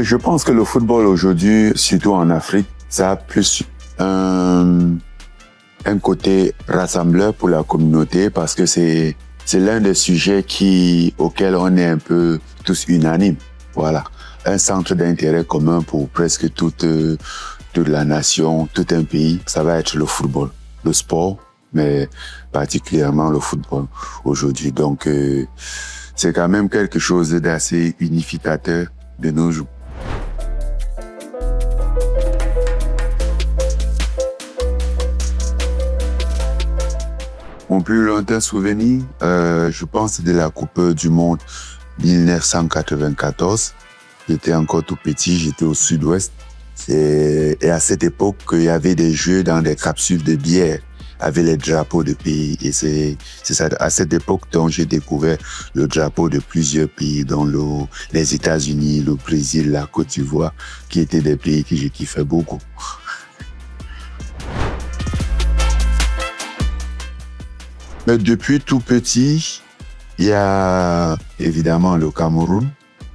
Je pense que le football aujourd'hui, surtout en Afrique, ça a plus un côté rassembleur pour la communauté parce que c'est l'un des sujets auquel on est un peu tous unanimes. Voilà. Un centre d'intérêt commun pour presque toute la nation, tout un pays, ça va être le football, le sport, mais particulièrement le football aujourd'hui. Donc, c'est quand même quelque chose d'assez unificateur de nos jours. Mon plus lointain souvenir, je pense de la Coupe du Monde 1994. J'étais encore tout petit, j'étais au sud-ouest. Et à cette époque, il y avait des jeux dans des capsules de bière avec les drapeaux de pays. Et c'est ça, à cette époque dont j'ai découvert le drapeau de plusieurs pays, dont les États-Unis, le Brésil, la Côte d'Ivoire, qui étaient des pays que j'ai kiffé beaucoup. Mais depuis tout petit, il y a évidemment le Cameroun,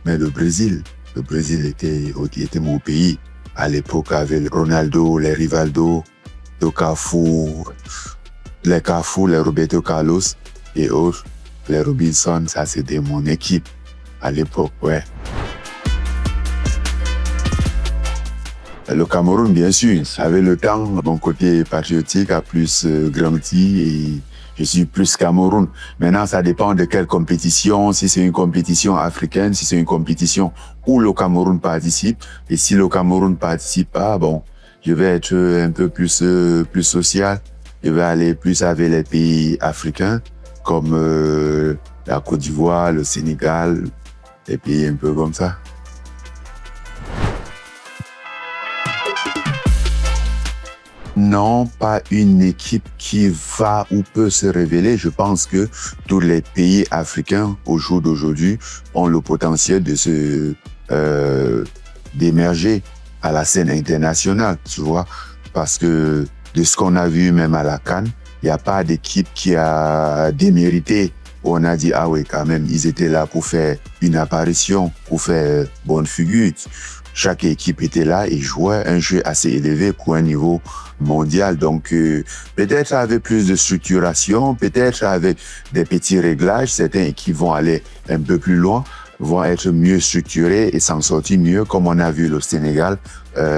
mais le Brésil. Le Brésil était mon pays. À l'époque, avec Ronaldo, les Rivaldo, le Cafu, les Roberto Carlos et autres. Les Robinson, ça c'était mon équipe à l'époque, ouais. Le Cameroun, bien sûr, avec le temps, mon côté patriotique a plus grandi et je suis plus Cameroun. Maintenant, ça dépend de quelle compétition, si c'est une compétition africaine, si c'est une compétition où le Cameroun participe. Et si le Cameroun participe pas, bon, je vais être un peu plus social. Je vais aller plus avec les pays africains, comme la Côte d'Ivoire, le Sénégal, des pays un peu comme ça. Non, pas une équipe qui va ou peut se révéler. Je pense que tous les pays africains au jour d'aujourd'hui ont le potentiel de d'émerger à la scène internationale, tu vois. Parce que de ce qu'on a vu même à la CAN, il n'y a pas d'équipe qui a démérité. On a dit, ah oui, quand même, ils étaient là pour faire une apparition, pour faire bonne figure. Chaque équipe était là et jouait un jeu assez élevé pour un niveau mondial. Donc, peut-être avec plus de structuration, peut-être avec des petits réglages, certaines équipes vont aller un peu plus loin, vont être mieux structurées et s'en sortir mieux, comme on a vu le Sénégal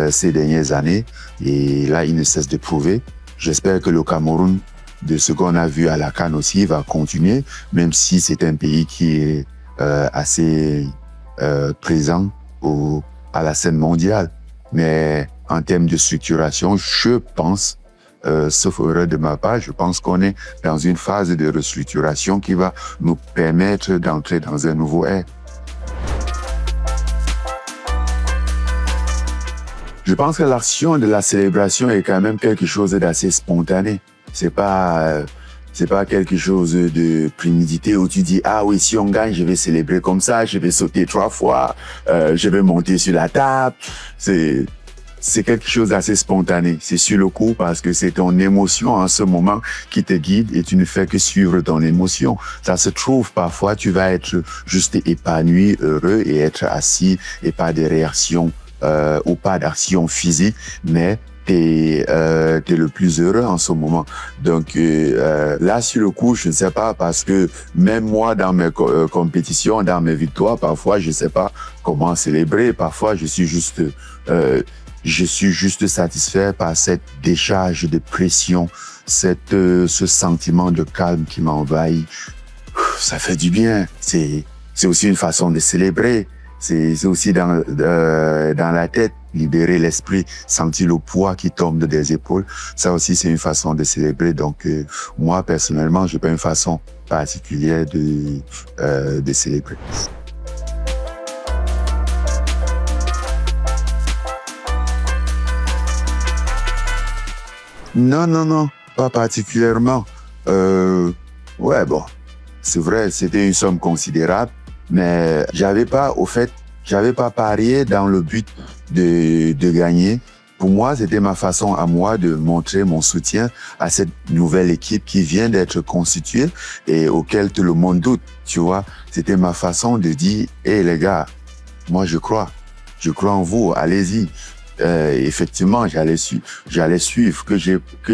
ces dernières années. Et là, il ne cesse de prouver. J'espère que le Cameroun, de ce qu'on a vu à la CAN aussi, va continuer, même si c'est un pays qui est assez présent à la scène mondiale. Mais en termes de structuration, je pense, sauf erreur de ma part, je pense qu'on est dans une phase de restructuration qui va nous permettre d'entrer dans un nouveau ère. Je pense que l'action de la célébration est quand même quelque chose d'assez spontané. C'est pas quelque chose de prémédité où tu dis, ah oui, si on gagne, je vais célébrer comme ça, je vais sauter 3 fois, je vais monter sur la table. C'est quelque chose d'assez spontané. C'est sur le coup parce que c'est ton émotion en ce moment qui te guide et tu ne fais que suivre ton émotion. Ça se trouve, parfois, tu vas être juste épanoui, heureux et être assis et pas de réaction ou pas d'action physique, mais t'es le plus heureux en ce moment. Donc là, sur le coup, je ne sais pas parce que même moi, dans mes compétitions, dans mes victoires, parfois, je ne sais pas comment célébrer. Parfois, je suis juste satisfait par cette décharge de pression, ce sentiment de calme qui m'envahit. Ça fait du bien. C'est aussi une façon de célébrer. C'est aussi dans la tête, libérer l'esprit, sentir le poids qui tombe des épaules. Ça aussi, c'est une façon de célébrer. Donc, moi, personnellement, j'ai pas une façon particulière de célébrer. Non, pas particulièrement. Ouais, bon, c'est vrai, c'était une somme considérable. Mais j'avais pas parié dans le but de gagner. Pour moi, c'était ma façon à moi de montrer mon soutien à cette nouvelle équipe qui vient d'être constituée et auquel tout le monde doute, tu vois. C'était ma façon de dire, hey les gars, moi je crois. Je crois en vous. Allez-y. Effectivement, j'allais suivre, que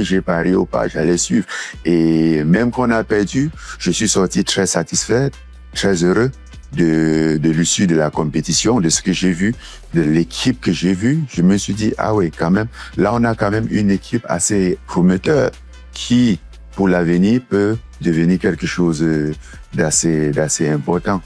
j'ai parié ou pas, j'allais suivre. Et même qu'on a perdu, je suis sorti très satisfait, très heureux de l'issue de la compétition, de ce que j'ai vu, de l'équipe que j'ai vue. Je me suis dit, ah oui, quand même, là, on a quand même une équipe assez prometteur qui, pour l'avenir, peut devenir quelque chose d'assez important.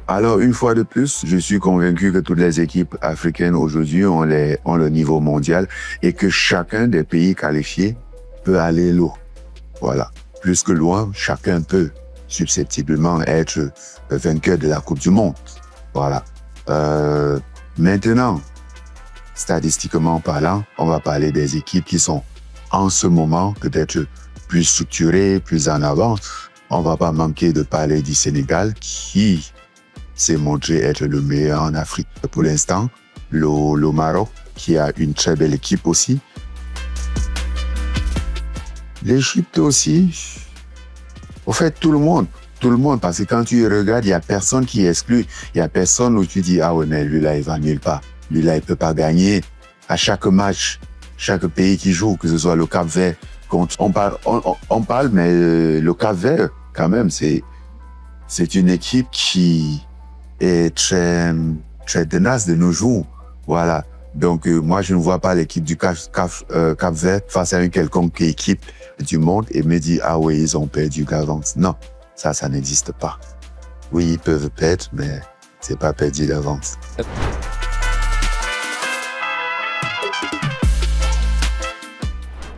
Alors, une fois de plus, je suis convaincu que toutes les équipes africaines aujourd'hui ont le niveau mondial et que chacun des pays qualifiés peut aller loin. Voilà. Plus que loin, chacun peut susceptiblement être vainqueur de la Coupe du Monde. Voilà. Maintenant, statistiquement parlant, on va parler des équipes qui sont en ce moment peut-être plus structurées, plus en avant. On va pas manquer de parler du Sénégal qui s'est montré être le meilleur en Afrique. Pour l'instant, le Maroc, qui a une très belle équipe aussi. L'Égypte aussi. Au fait, tout le monde, parce que quand tu regardes, il n'y a personne qui est exclu. Il n'y a personne où tu dis, ah ouais, mais lui-là, il va nulle part. Lui-là, il peut pas gagner. À chaque match, chaque pays qui joue, que ce soit le Cap-Vert, on parle, mais le Cap-Vert, quand même, c'est une équipe qui est très, très tenace de nos jours. Voilà. Donc, moi, je ne vois pas l'équipe du Cap-Vert face à une quelconque équipe du monde et me dire, ah oui, ils ont perdu d'avance. Non, ça n'existe pas. Oui, ils peuvent perdre, mais c'est pas perdu d'avance.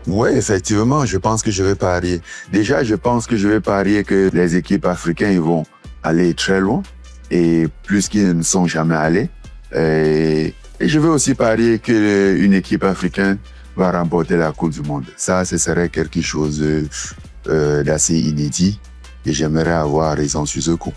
Oui, effectivement, je pense que je vais parier. Déjà, je pense que je vais parier que les équipes africaines vont aller très loin et plus qu'ils ne sont jamais allés. Et je vais aussi parier qu'une équipe africaine va remporter la Coupe du Monde. Ça, ce serait quelque chose d'assez inédit et j'aimerais avoir raison sur ce coup.